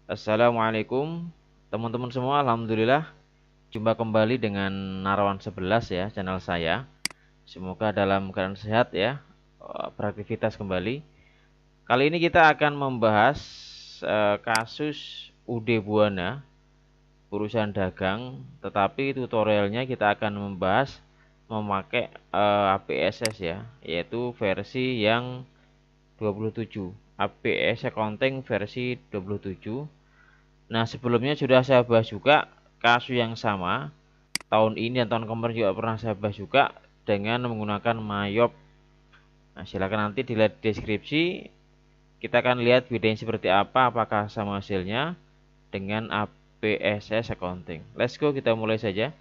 Assalamualaikum teman-teman semua. Alhamdulillah jumpa kembali dengan Narawan 11 ya, channel saya. Semoga dalam keadaan sehat ya, beraktivitas kembali. Kali ini kita akan membahas kasus UD Buana, perusahaan dagang, tetapi tutorialnya kita akan membahas memakai APSS ya, yaitu versi yang 27, APS Accounting versi 27. Nah, sebelumnya sudah saya bahas juga kasus yang sama tahun ini dan tahun kemarin, juga pernah saya bahas juga dengan menggunakan Mayop. Nah, silakan nanti dilihat deskripsi, kita akan lihat videonya seperti apa, apakah sama hasilnya dengan APSS Accounting. Let's go, kita mulai saja.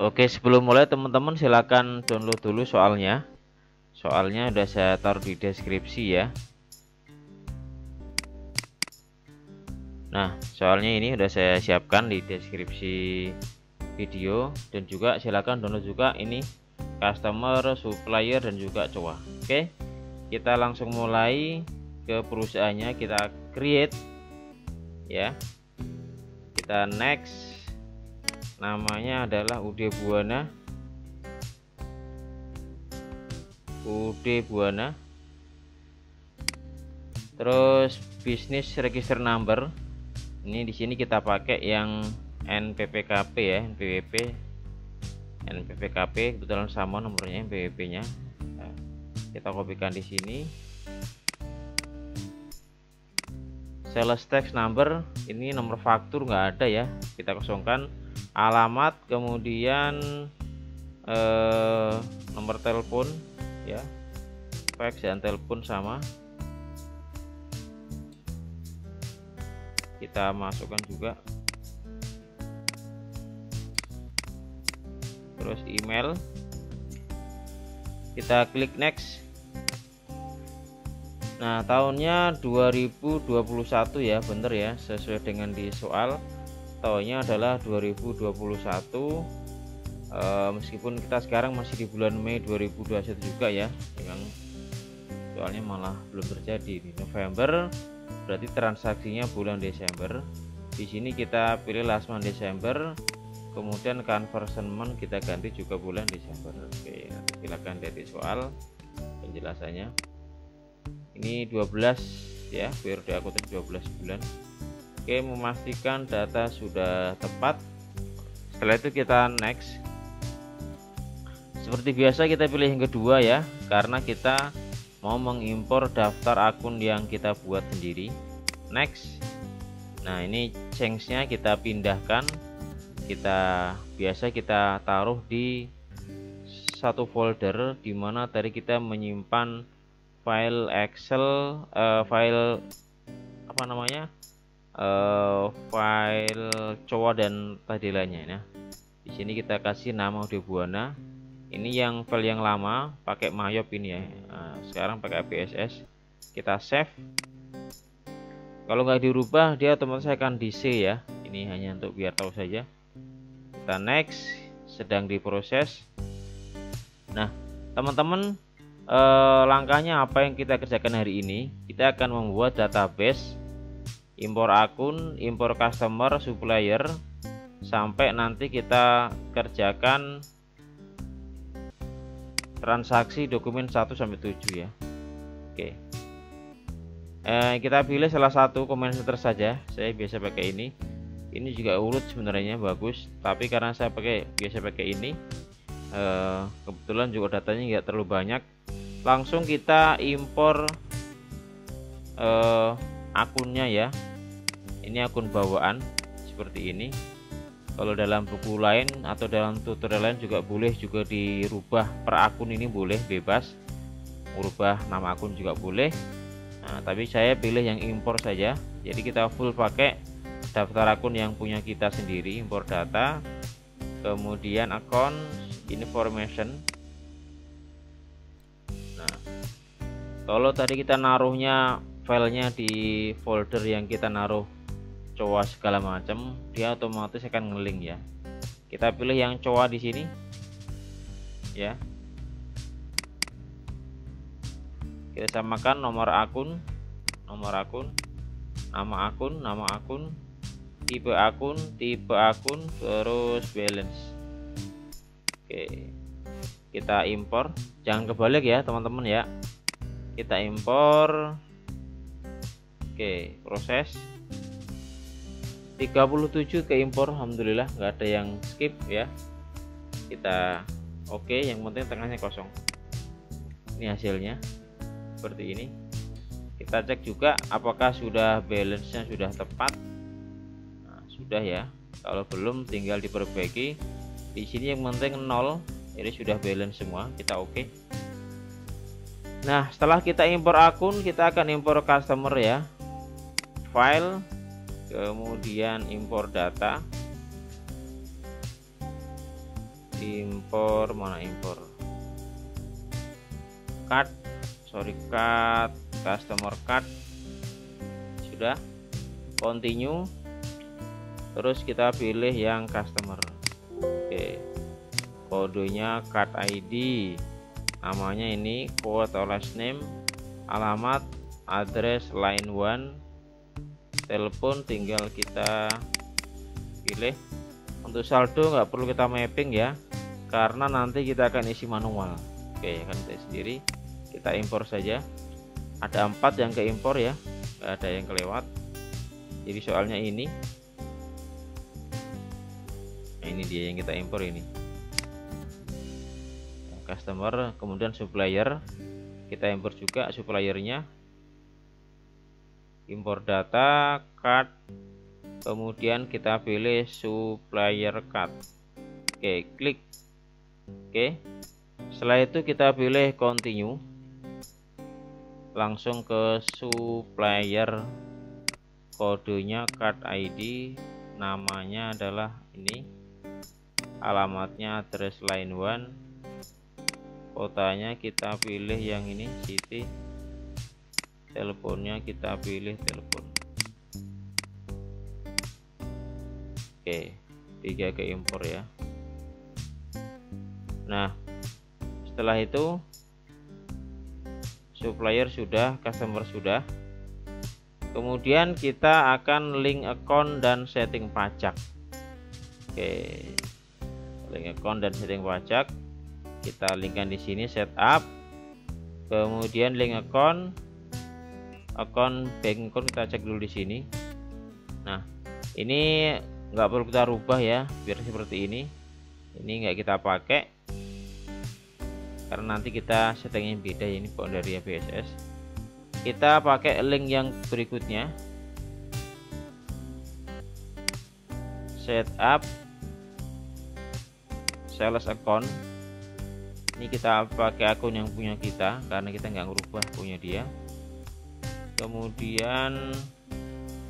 Oke, sebelum mulai teman-teman silakan download dulu soalnya. Soalnya udah saya taruh di deskripsi ya. Nah, soalnya ini udah saya siapkan di deskripsi video, dan juga silakan download juga ini customer, supplier, dan juga COA. Oke, kita langsung mulai ke perusahaannya, kita create ya, kita next, namanya adalah UD Buana, terus business register number. Ini di sini kita pakai yang NPWP ya, NPWP kebetulan sama nomornya NPWP-nya. Nah, kita kopikan di sini. Sales tax number, ini nomor faktur nggak ada ya, kita kosongkan. Alamat, kemudian nomor telepon ya, fax dan telepon sama. Kita masukkan juga, terus email, kita klik next. Nah, tahunnya 2021 ya, bener ya, sesuai dengan di soal tahunnya adalah 2021. Meskipun kita sekarang masih di bulan Mei 2021 juga ya, yang soalnya malah belum terjadi di November, berarti transaksinya bulan Desember. Di sini kita pilih last month Desember, kemudian conversion month kita ganti juga bulan Desember. Oke, silakan dari soal penjelasannya. Ini 12 ya, periode akuntan 12 bulan. Oke, memastikan data sudah tepat. Setelah itu kita next. Seperti biasa kita pilih yang kedua ya, karena kita mau mengimpor daftar akun yang kita buat sendiri. Next. Nah, ini change-nya kita pindahkan, kita taruh di satu folder di mana tadi kita menyimpan file Excel, file apa namanya, file COA dan tadi lainnya. Nah, di sini kita kasih nama UD Buana. Ini yang file yang lama pakai Mayop ini ya. Nah, sekarang pakai APSS. Kita save. Kalau nggak dirubah dia otomatis akan di C ya. Ini hanya untuk biar tahu saja. Kita next, sedang diproses. Nah, teman-teman, langkahnya apa yang kita kerjakan hari ini? Kita akan membuat database, impor akun, impor customer, supplier, sampai nanti kita kerjakan transaksi dokumen 1 sampai 7 ya. Oke. Kita pilih salah satu comment center saja. Saya biasa pakai ini. Ini juga urut sebenarnya bagus, tapi karena saya biasa pakai ini, kebetulan juga datanya nggak terlalu banyak. Langsung kita impor akunnya ya. Ini akun bawaan seperti ini. Kalau dalam buku lain atau dalam tutorial lain juga boleh juga dirubah per akun, ini boleh bebas, merubah nama akun juga boleh. Nah, tapi saya pilih yang impor saja. Jadi kita full pakai daftar akun yang punya kita sendiri, impor data, kemudian account information. Nah, kalau tadi kita naruhnya filenya di folder yang kita naruh COA segala macam, dia otomatis akan ngeling ya. Kita pilih yang COA di sini ya. Kita samakan nomor akun, nama akun, tipe akun, terus balance. Oke, kita impor, jangan kebalik ya teman-teman ya, kita impor. Oke, proses 37 ke impor, alhamdulillah nggak ada yang skip ya. Kita oke, yang penting tengahnya kosong. Ini hasilnya seperti ini. Kita cek juga apakah sudah balance-nya sudah tepat. Nah, sudah ya. Kalau belum tinggal diperbaiki. Di sini yang penting 0, ini sudah balance semua. Kita oke. Nah, setelah kita impor akun, kita akan impor customer ya. File, kemudian impor data. Impor mana impor? Card, customer card. Sudah. Continue. Terus kita pilih yang customer. Oke. Kodenya card ID. Namanya ini quote atau last name, alamat, address, line 1, telepon tinggal kita pilih. Untuk saldo nggak perlu kita mapping ya, karena nanti kita akan isi manual. Oke, kan kita sendiri, kita impor saja. Ada 4 yang ke impor ya, nggak ada yang kelewat. Jadi soalnya ini, nah, ini dia yang kita impor ini. Customer, kemudian supplier, kita impor juga suppliernya. Impor data, card, kemudian kita pilih supplier card. Oke, klik. Oke, setelah itu kita pilih continue, langsung ke supplier. Kodenya card ID, namanya adalah ini, alamatnya address line 1, kotanya kita pilih yang ini city, teleponnya kita pilih telepon. Oke, 3 ke impor ya. Nah, setelah itu supplier sudah, customer sudah. Kemudian kita akan link account dan setting pajak. Oke, link account dan setting pajak kita linkkan di sini, setup, kemudian link account bank account kita cek dulu di sini. Nah, ini nggak perlu kita rubah ya, biar seperti ini nggak kita pakai karena nanti kita settingnya beda ya, ini dari BSS. Kita pakai link yang berikutnya, setup sales account. Ini kita pakai akun yang punya kita karena kita nggak ngerubah punya dia. Kemudian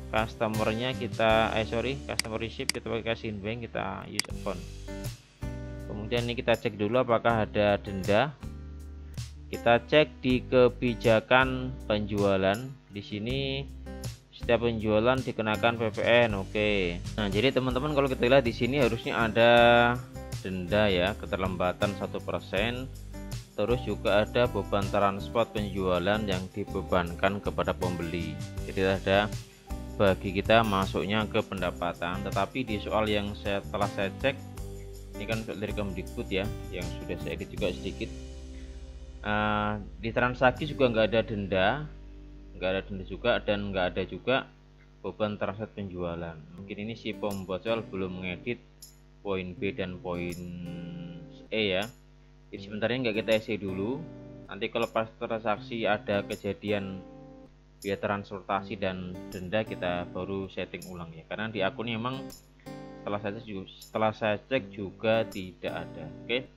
customernya kita customer receipt kita pakai Kashinbank, kita use account. Kemudian ini kita cek dulu apakah ada denda. Kita cek di kebijakan penjualan. Di sini setiap penjualan dikenakan PPN. Oke. Nah, jadi teman-teman kalau kita lihat di sini harusnya ada denda ya, keterlambatan 1%. Terus juga ada beban transport penjualan yang dibebankan kepada pembeli. Jadi ada bagi kita masuknya ke pendapatan. Tetapi di soal yang setelah saya cek, ini kan dari Kemdikbud ya, yang sudah saya edit juga sedikit. Di transaksi juga nggak ada denda, juga, dan nggak ada juga beban transaksi penjualan. Mungkin ini si pembuat soal belum mengedit poin B dan poin E ya. Jadi sebenarnya nggak kita isi dulu. Nanti kalau pas transaksi ada kejadian biaya transportasi dan denda, kita baru setting ulang ya. Karena di akun memang setelah saya cek juga tidak ada. Oke.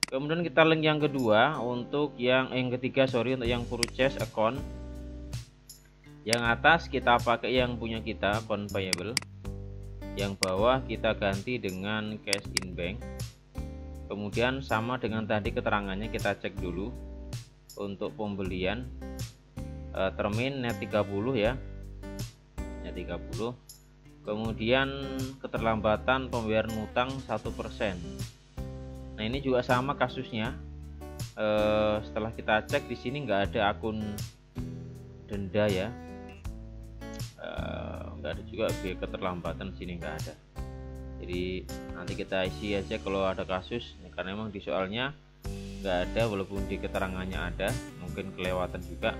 Kemudian kita link yang kedua untuk yang ketiga untuk yang purchase account. Yang atas kita pakai yang punya kita, account payable. Yang bawah kita ganti dengan cash in bank. Kemudian sama dengan tadi keterangannya, kita cek dulu untuk pembelian termin net 30 ya, net 30. Kemudian keterlambatan pembayaran utang 1%. Nah, ini juga sama kasusnya. Setelah kita cek di sini nggak ada akun denda ya. nggak ada juga biaya keterlambatan sini, nggak ada. Jadi nanti kita isi aja kalau ada kasus, karena memang di soalnya nggak ada, walaupun di keterangannya ada, mungkin kelewatan juga.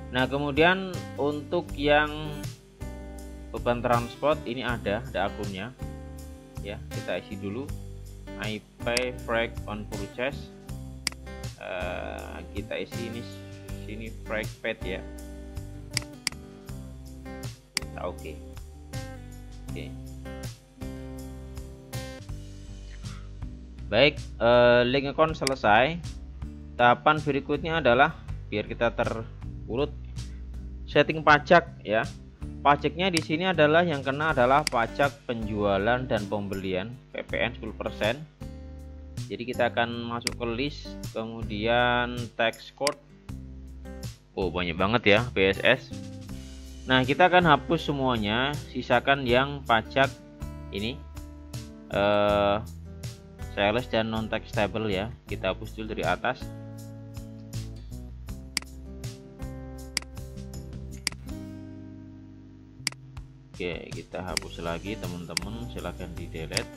Nah kemudian untuk yang beban transport ini ada akunnya ya, kita isi dulu. I pay freight on purchase, kita isi ini sini freight paid ya, kita oke. Baik, link account selesai. Tahapan berikutnya adalah biar kita terurut, setting pajak ya. Pajaknya di sini adalah yang kena adalah pajak penjualan dan pembelian PPN 10%. Jadi kita akan masuk ke list, kemudian tax code. Oh banyak banget ya PSS. Nah kita akan hapus semuanya, sisakan yang pajak ini sales dan non taxable ya, kita hapus dulu dari atas. Oke, kita hapus lagi teman-teman, silahkan di delete.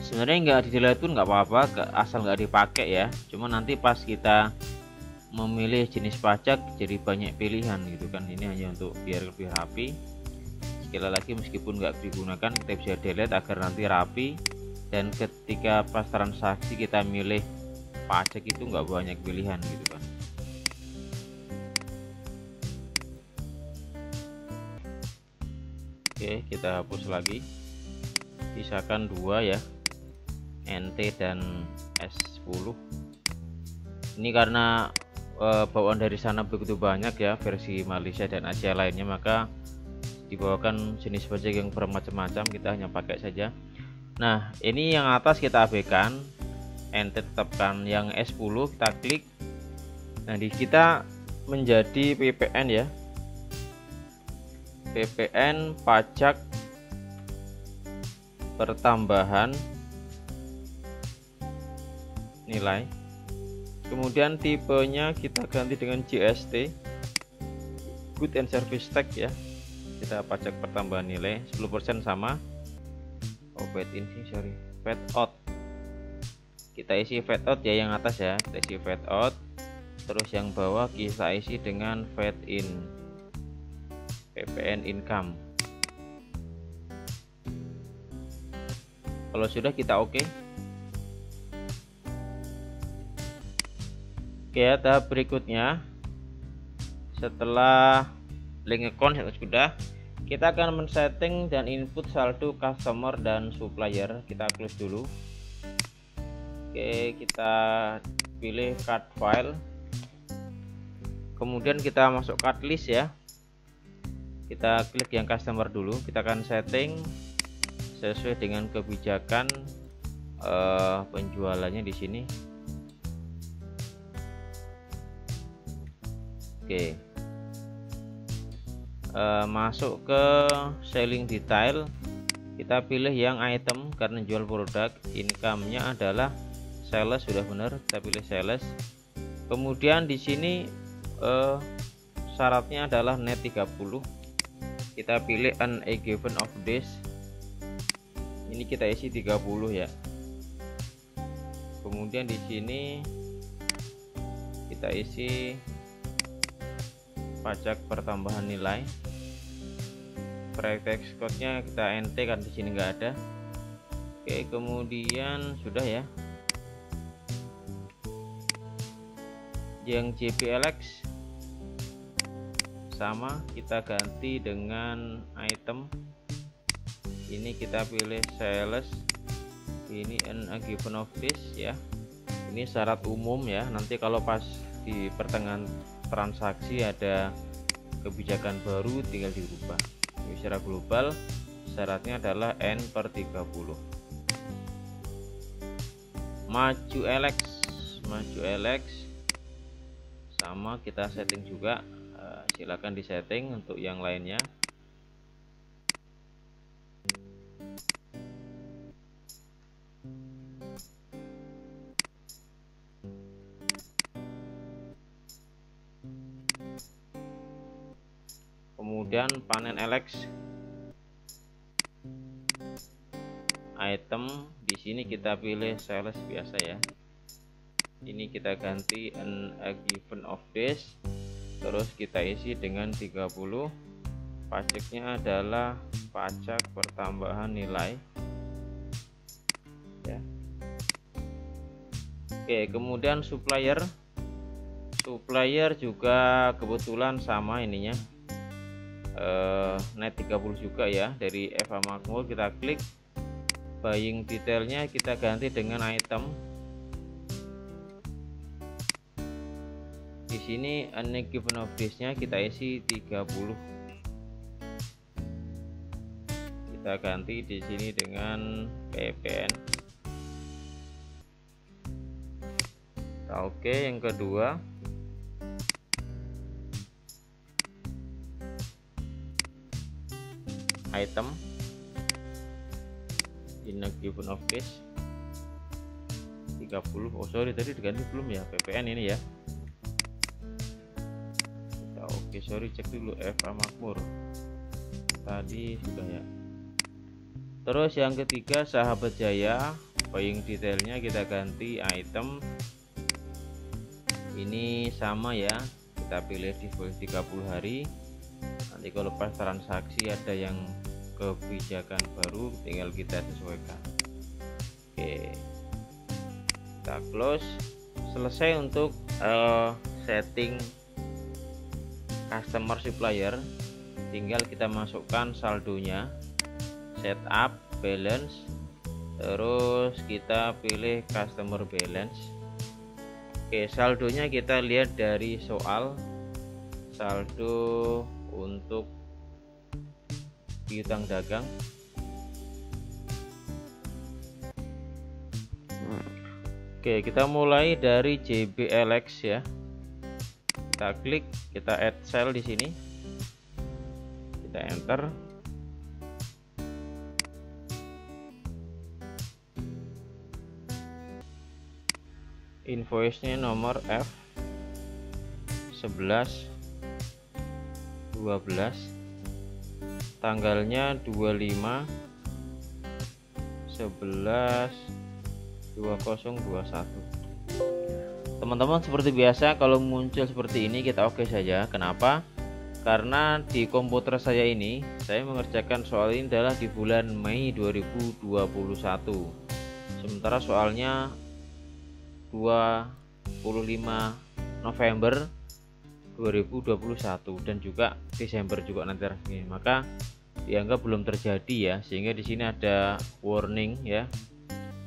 Sebenarnya nggak di delete pun nggak apa-apa, asal nggak dipakai ya. Cuma nanti pas kita memilih jenis pajak jadi banyak pilihan gitu kan, ini hanya untuk biar lebih rapi. Sekali lagi meskipun nggak digunakan kita bisa delete agar nanti rapi, dan ketika pas transaksi kita milih pajak itu nggak banyak pilihan gitu kan. Oke, kita hapus lagi, sisakan dua ya, NT dan S10. Ini karena bawaan dari sana begitu banyak ya, versi Malaysia dan Asia lainnya, maka dibawakan jenis pajak yang bermacam-macam, kita hanya pakai saja. Nah ini yang atas kita abaikan, NT tetapkan, yang S10 kita klik. Nah di kita menjadi PPN ya, PPN pajak pertambahan nilai. Kemudian tipenya kita ganti dengan GST, Good and Service Tax ya. Kita pajak pertambahan nilai 10% sama. Oh VAT in, sorry, VAT out. Kita isi VAT out ya yang atas ya, kita isi VAT out. Terus yang bawah kita isi dengan VAT in, PPN income. Kalau sudah kita oke. Oke ya, tahap berikutnya setelah link account sudah, kita akan men-setting dan input saldo customer dan supplier. Kita close dulu. Oke, kita pilih card file, kemudian kita masuk card list ya. Kita klik yang customer dulu, kita akan setting sesuai dengan kebijakan penjualannya di sini. Oke, masuk ke selling detail, kita pilih yang item karena jual produk. Income-nya adalah sales, sudah benar, kita pilih sales. Kemudian di sini syaratnya adalah net 30, kita pilih an a given of days, ini kita isi 30 ya. Kemudian di sini kita isi pajak pertambahan nilai, tax code-nya kita NT kan di sini nggak ada. Oke, kemudian sudah ya. Yang JPLX sama, kita ganti dengan item, ini kita pilih sales, ini an a given of this ya. Ini syarat umum ya, nanti kalau pas di pertengahan transaksi ada kebijakan baru tinggal dirubah. Ini secara global syaratnya adalah N/30. Maju LX sama, kita setting juga. Silakan disetting untuk yang lainnya. kemudian panen Alex item. Di sini kita pilih sales biasa ya. Ini kita ganti a given of days, terus kita isi dengan 30. Pajaknya adalah pajak pertambahan nilai ya. Oke, kemudian supplier juga kebetulan sama ininya net 30 juga ya. Dari Eva Makmur kita klik, buying detailnya kita ganti dengan item. Di sini any given of days-nya kita isi 30. Kita ganti di sini dengan PPN. Oke, yang kedua item in a given of days 30. Oh sorry, tadi diganti belum ya PPN ini ya. Oke sorry, cek dulu Eva Makmur tadi sudah ya. Terus yang ketiga Sahabat Jaya, buying detailnya kita ganti item. Ini sama ya, kita pilih default 30 hari. Nanti kalau pas transaksi ada yang kebijakan baru tinggal kita sesuaikan. Oke, kita close. Selesai untuk setting customer supplier. Tinggal kita masukkan saldonya, setup, balance, terus kita pilih customer balance. Oke, saldonya kita lihat dari soal saldo untuk piutang dagang. Oke, kita mulai dari JBLX ya. Kita klik, kita add cell di sini, kita enter. Invoice-nya nomor F11 12, tanggalnya 25 11 2021. Teman-teman, seperti biasa kalau muncul seperti ini kita oke saja. Kenapa? Karena di komputer saya ini saya mengerjakan soal ini adalah di bulan Mei 2021, sementara soalnya 25 November 2021 dan juga Desember juga nanti resmi, maka dianggap belum terjadi ya, sehingga di sini ada warning ya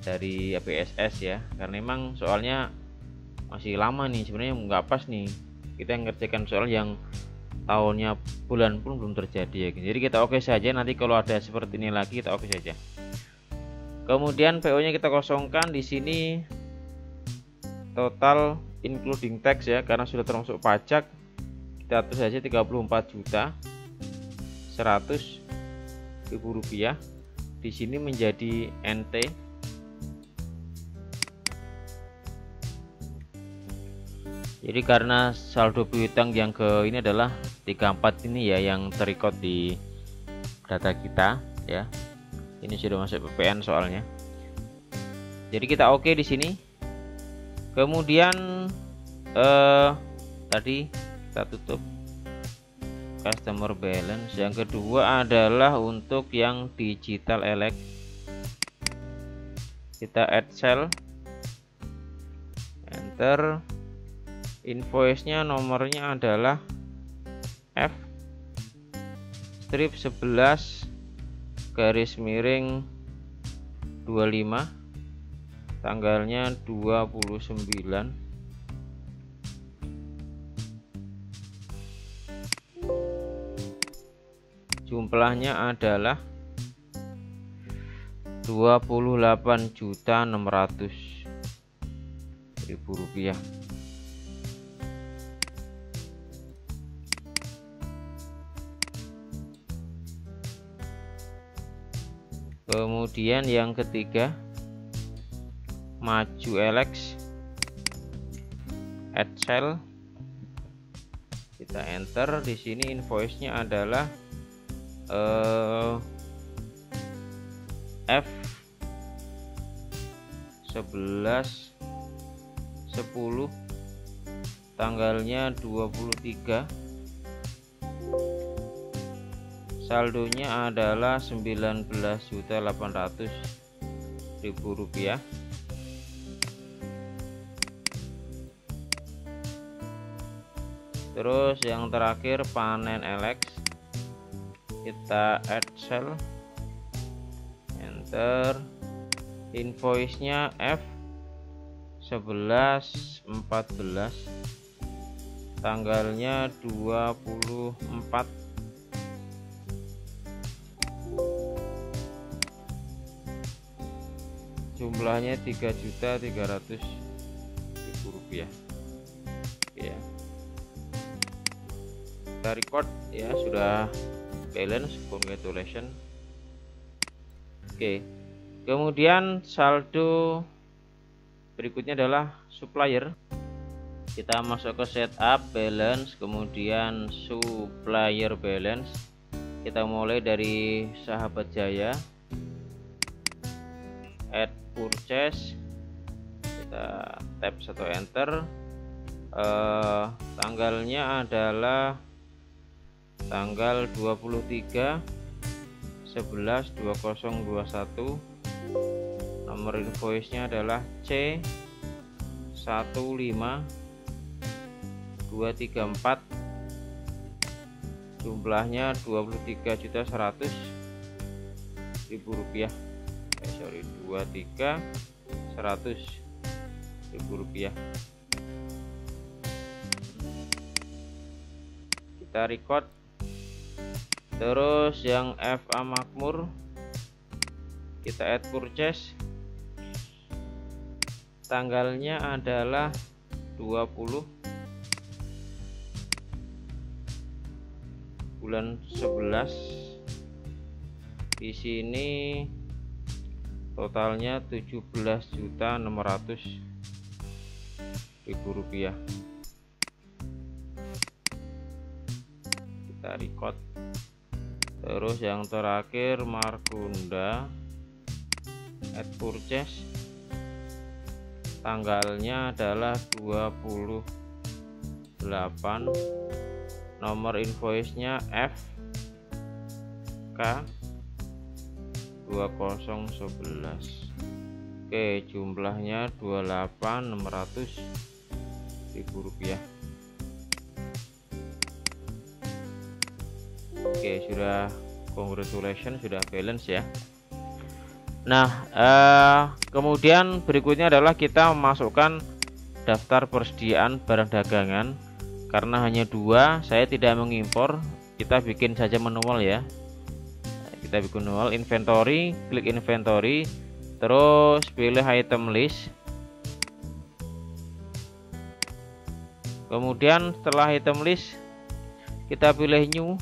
dari APSS ya, karena memang soalnya masih lama nih, sebenarnya nggak pas nih kita ngerjakan soal yang tahunnya bulan pun belum terjadi ya. Jadi kita oke saja, nanti kalau ada seperti ini lagi kita oke saja. Kemudian PO nya kita kosongkan. Di sini total including tax ya, karena sudah termasuk pajak kita tulis saja 34.100.000 rupiah. Di sini menjadi NT. Jadi karena saldo piutang yang ke ini adalah 34 ini ya yang terrecord di data kita ya. Ini sudah masuk PPN soalnya. Jadi kita oke di sini. Kemudian tadi kita tutup customer balance. Yang kedua adalah untuk yang digital elect. Kita add cell, enter. Invoice-nya nomornya adalah F strip 11 garis miring 25, tanggalnya 29. Jumlahnya adalah 28.600.000 rupiah. Kemudian yang ketiga Maju Alex, add cell, Kita enter. Di sini invoice-nya adalah F1110, tanggalnya 23, saldonya adalah Rp19.800.000. Terus yang terakhir panen LX, kita add sell, enter. Invoice-nya F1114, tanggalnya 24, jumlahnya Rp3.300.000 ya. Kita record ya, sudah balance, congratulations. Oke, kemudian saldo berikutnya adalah supplier. Kita masuk ke setup, balance, kemudian supplier balance. Kita mulai dari Sahabat Jaya, add purchase, kita tap 1 enter. Tanggalnya adalah tanggal 23/11/2021. Nomor invoice-nya adalah C15234, jumlahnya Rp23.100.000. Rp23.100.000. Kita record. Terus yang FA Makmur, kita add purchase, tanggalnya adalah 20 bulan 11. Di sini totalnya Rp17.600.000. Kita record. Terus yang terakhir Margonda, add purchase, tanggalnya adalah 28, nomor invoice-nya FK2011. Oke, jumlahnya Rp28.600.000. Oke, sudah congratulations, sudah balance ya. Nah, kemudian berikutnya adalah kita memasukkan daftar persediaan barang dagangan. Karena hanya 2, saya tidak mengimpor, kita bikin saja manual ya. Kita bikin manual. Inventory, klik inventory, terus pilih item list. Kemudian setelah item list, kita pilih new.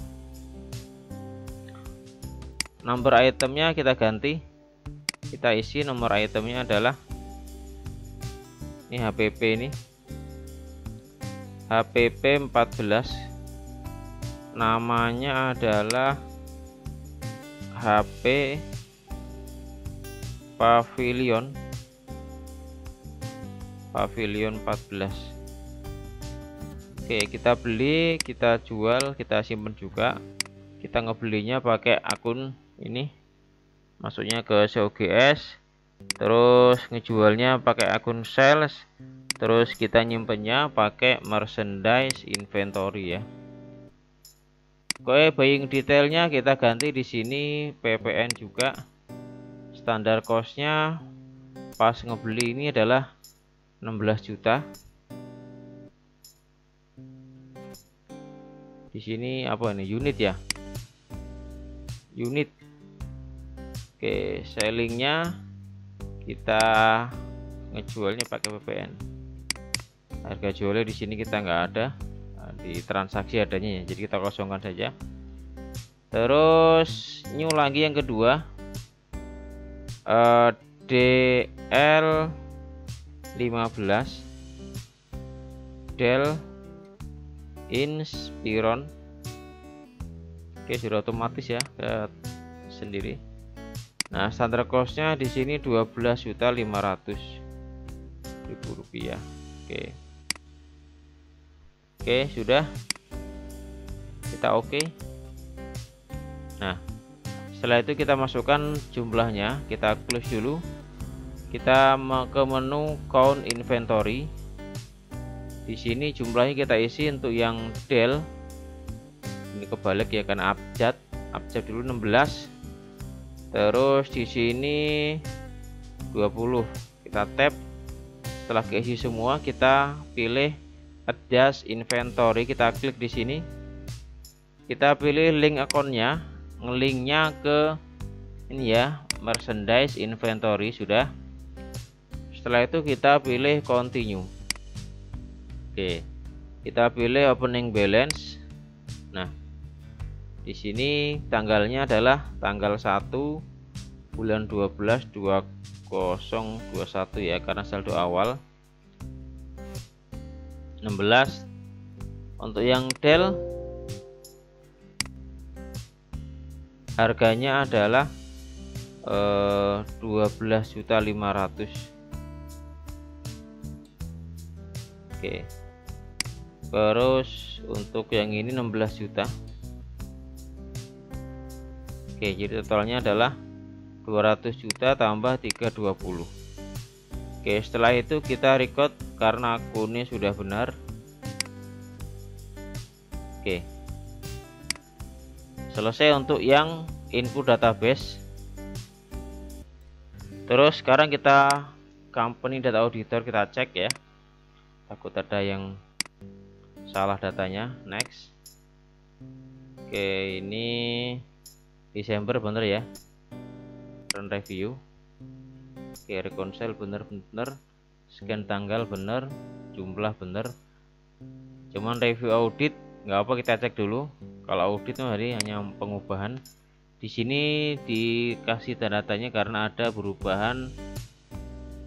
Nomor itemnya kita ganti, kita isi nomor itemnya adalah ini HPP, ini HPP 14, namanya adalah HP Pavilion 14. Oke, kita beli, kita jual, kita simpan juga. Kita ngebelinya pakai akun ini, masuknya ke COGS, terus ngejualnya pakai akun sales, terus kita nyimpennya pakai merchandise inventory ya. Oke, buying detailnya kita ganti di sini PPN juga. Standar costnya pas ngebeli ini adalah 16 juta. Di sini apa ini, unit ya, unit. Oke, sellingnya kita ngejualnya pakai PPN. Harga jualnya di sini kita nggak ada, di transaksi adanya ya, jadi kita kosongkan saja. Terus new lagi yang kedua, DL15, Del Inspiron. Oke, sudah otomatis ya, lihat sendiri. Nah, standar costnya di sini 12.500.000 rupiah. Oke. Oke, sudah kita oke. Nah, setelah itu kita masukkan jumlahnya, kita close dulu. Kita ke menu count inventory. Di sini jumlahnya kita isi untuk yang del. Ini kebalik ya karena abjad dulu 16. Terus di sini 20. Kita tap. Setelah keisi semua, kita pilih adjust inventory, kita klik di sini. Kita pilih link akunnya, ngelinknya ke ini ya, merchandise inventory sudah. Setelah itu kita pilih continue. Oke. Kita pilih opening balance. Nah, di sini tanggalnya adalah tanggal 1 bulan 12 2021 ya, karena saldo awal 16. Untuk yang del harganya adalah 12.500.000. Oke. Terus untuk yang ini 16 juta. Oke, jadi totalnya adalah 200 juta tambah 320. Oke, setelah itu kita record karena akunnya sudah benar. Oke. Selesai untuk yang input database. Terus sekarang kita company data auditor, kita cek ya. Takut ada yang salah datanya. Next. Oke, ini Desember bener ya. Run review. Oke, reconcile bener-bener. Scan tanggal bener, jumlah bener. Cuman review audit nggak apa, kita cek dulu. Kalau audit hari hanya pengubahan. Di sini dikasih tanda-tandanya karena ada perubahan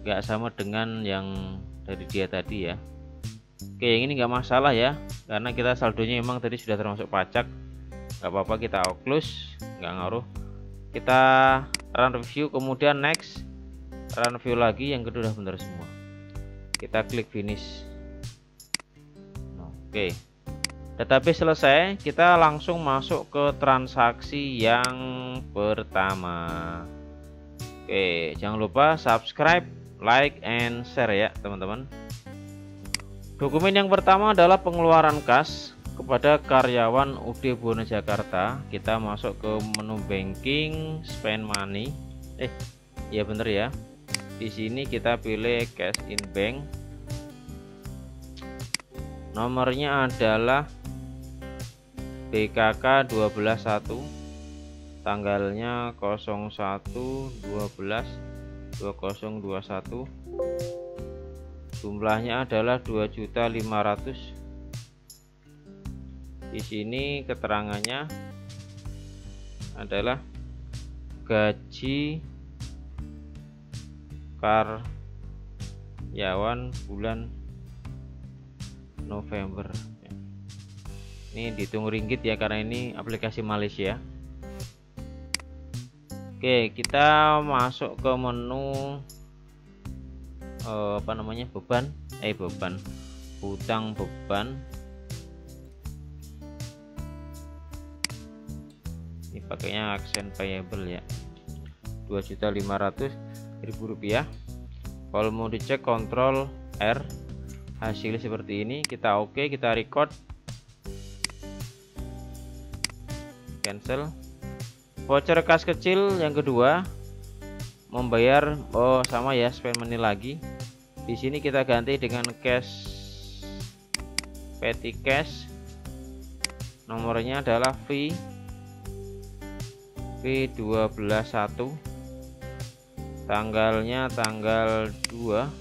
nggak sama dengan yang dari dia tadi ya. Oke, yang ini nggak masalah ya, karena kita saldonya memang tadi sudah termasuk pajak. Nggak apa-apa, kita close, nggak ngaruh. Kita run review, kemudian next, run review lagi, yang kedua udah benar semua. Kita klik finish. Oke, database selesai. Kita langsung masuk ke transaksi yang pertama. Oke, jangan lupa subscribe, like, and share ya teman-teman. Dokumen yang pertama adalah pengeluaran kas kepada karyawan UD Buana Jakarta. Kita masuk ke menu banking, spend money. Ya bener ya. Di sini kita pilih cash in bank. Nomornya adalah BKK 121. Tanggalnya 01/12/2021. Jumlahnya adalah 2.500.000. Di sini keterangannya adalah gaji karyawan bulan November. Ini dihitung ringgit ya, karena ini aplikasi Malaysia. Oke, kita masuk ke menu beban, hutang beban. Ini pakainya aksen payable ya, 2.500.000 rupiah. Kalau mau dicek, Ctrl R, hasilnya seperti ini. Kita oke, kita record, cancel. Voucher kas kecil yang kedua, membayar sama ya, spend money lagi. Di sini kita ganti dengan cash, petty cash. Nomornya adalah V121. Tanggalnya tanggal 2.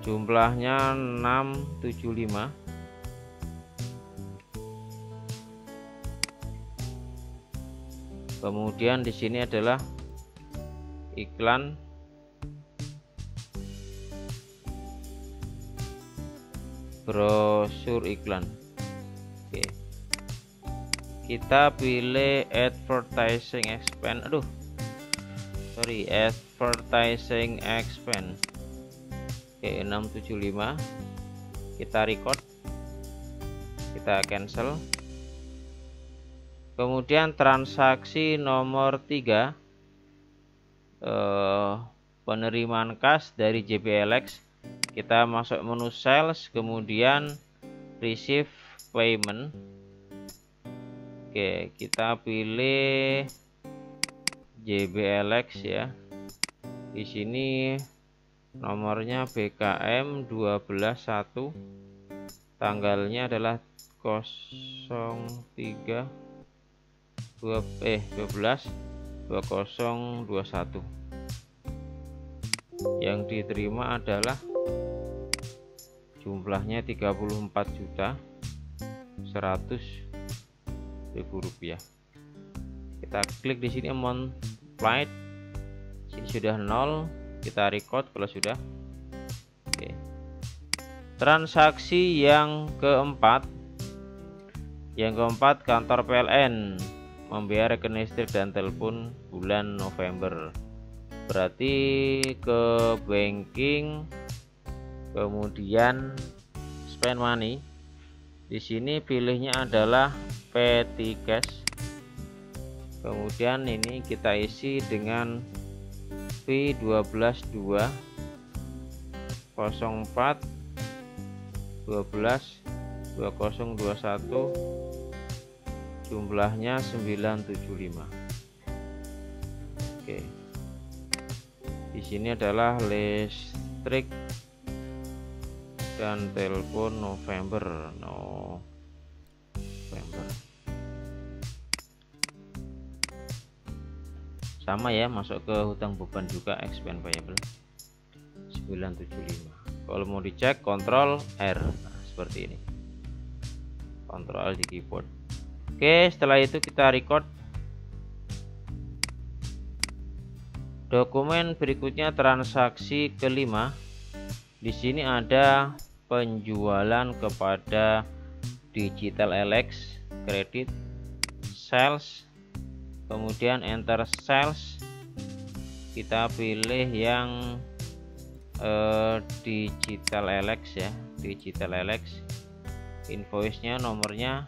Jumlahnya 675. Kemudian di sini adalah iklan. brosur iklan. Oke, kita pilih advertising expense. Advertising expense. Oke, 675. Kita record, kita cancel. Kemudian transaksi nomor 3, penerimaan kas dari JBLX. Kita masuk menu sales, kemudian receive payment. Oke, kita pilih JBLX ya. Di sini nomornya BKM 121, tanggalnya adalah 03 12 2021. Yang diterima adalah jumlahnya 34.100.000 rupiah. Kita klik di sini amount applied. Sini sudah 0, kita record kalau sudah. Oke. Transaksi yang keempat. Kantor PLN membayar rekening listrik dan telepon bulan November. Berarti ke banking, kemudian spend money. Di sini pilihnya adalah petty cash. Kemudian ini kita isi dengan P122 04 12 2021, jumlahnya 975. Oke. Di sini adalah listrik dan telepon November. Sama ya, masuk ke hutang beban juga, expense payable 975. Kalau mau dicek, Ctrl R. Nah, seperti ini. Ctrl di keyboard. Oke, setelah itu kita record. Dokumen berikutnya transaksi kelima. Di sini ada penjualan kepada Digital LX, kredit, sales, kemudian enter sales. Kita pilih yang Digital LX ya, Digital LX. Invoice-nya nomornya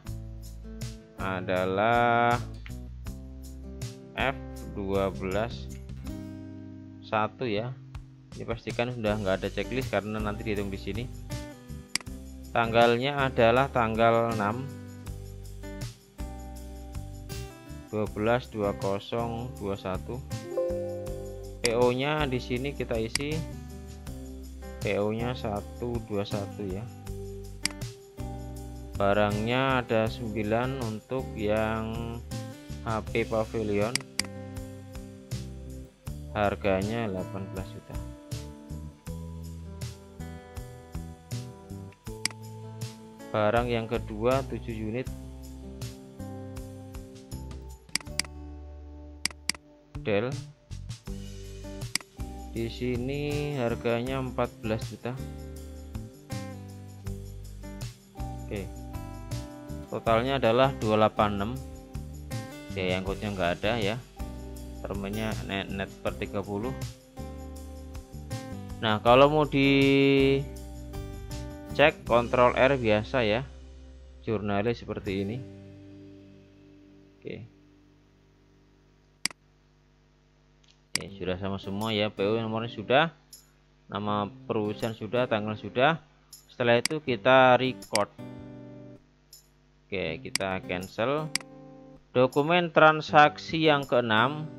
adalah F12 1 ya. Ini pastikan sudah nggak ada checklist karena nanti dihitung di sini. Tanggalnya adalah tanggal 6 12 2021. PO nya di sini kita isi PO nya 121 ya. Barangnya ada 9 untuk yang HP Pavilion, harganya 18 juta. Barang yang kedua 7 unit Dell. Di sini harganya 14 juta. Oke. Totalnya adalah 286. Biaya angkutnya nggak ada ya. Termnya net per 30. Nah, kalau mau dicek, Ctrl R biasa ya, jurnalis seperti ini. Oke. Sudah sama semua ya. PO nomornya sudah, nama perusahaan sudah, tanggal sudah. Setelah itu kita record. Oke, kita cancel. Dokumen transaksi yang keenam,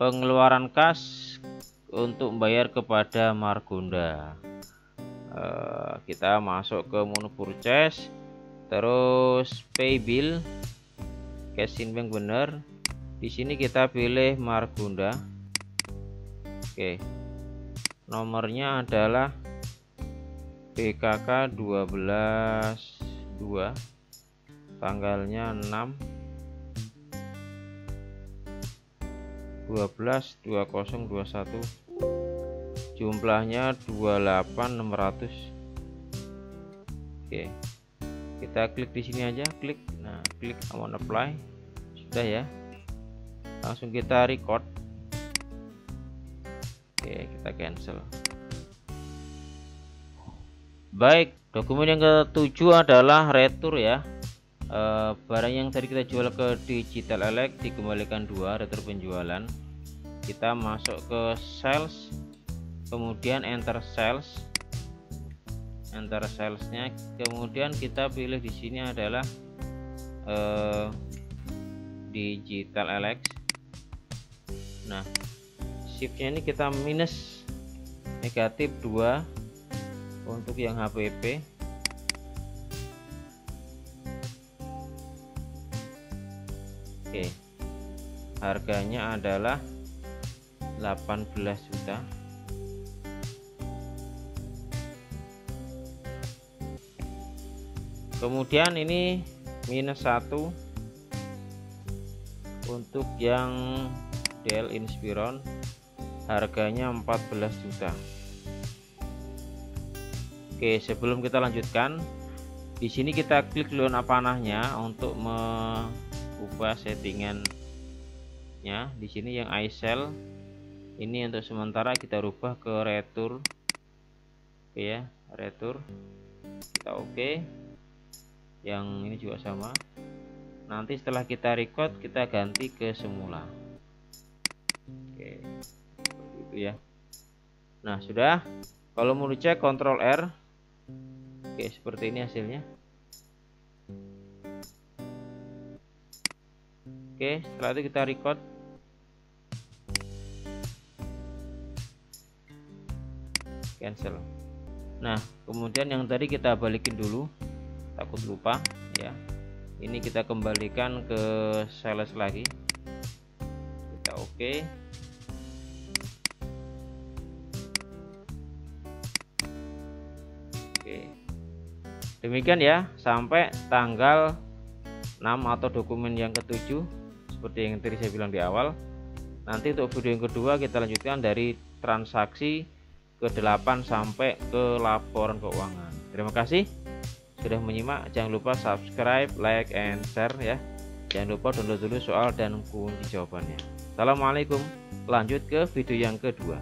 pengeluaran kas untuk membayar kepada Margonda. Kita masuk ke menu purchase, terus pay bill, cash in bank bener. Di sini kita pilih Margonda. Oke, nomornya adalah BKK 12.2, tanggalnya 6 12 2021, jumlahnya 28.600. Oke, kita klik di sini aja, klik. Nah, klik on apply. Sudah ya, langsung kita record. Oke, kita cancel. Baik, dokumen yang ketujuh adalah retur ya. Barang yang tadi kita jual ke Digital Elect dikembalikan 2, retur penjualan. Kita masuk ke sales, kemudian enter sales, salesnya, kemudian kita pilih di sini adalah Digital Elect. Nah, shiftnya ini kita minus negatif 2 untuk yang HPP. Oke, harganya adalah 18 juta. Kemudian ini minus 1 untuk yang Dell Inspiron, harganya 14 juta. Oke, sebelum kita lanjutkan, di sini kita klik lona panahnya untuk mengubah settingannya. Di sini yang iSell ini untuk sementara kita rubah ke retur. Oke ya, retur. Kita oke. Yang ini juga sama. Nanti setelah kita record kita ganti ke semula. Oke, seperti itu ya. Nah, sudah. Kalau mau dicek, Ctrl R. Oke, seperti ini hasilnya. Oke, setelah itu kita record. Cancel. Nah, kemudian yang tadi kita balikin dulu, takut lupa ya. Ini kita kembalikan ke sales lagi. Kita oke. Oke. Demikian ya, sampai tanggal 6 atau dokumen yang ketujuh seperti yang tadi saya bilang di awal. Nanti untuk video yang kedua kita lanjutkan dari transaksi ke-8 sampai ke laporan keuangan. Terima kasih sudah menyimak. Jangan lupa subscribe, like, and share ya. Jangan lupa download dulu soal dan kunci jawabannya. Assalamualaikum. Lanjut ke video yang kedua.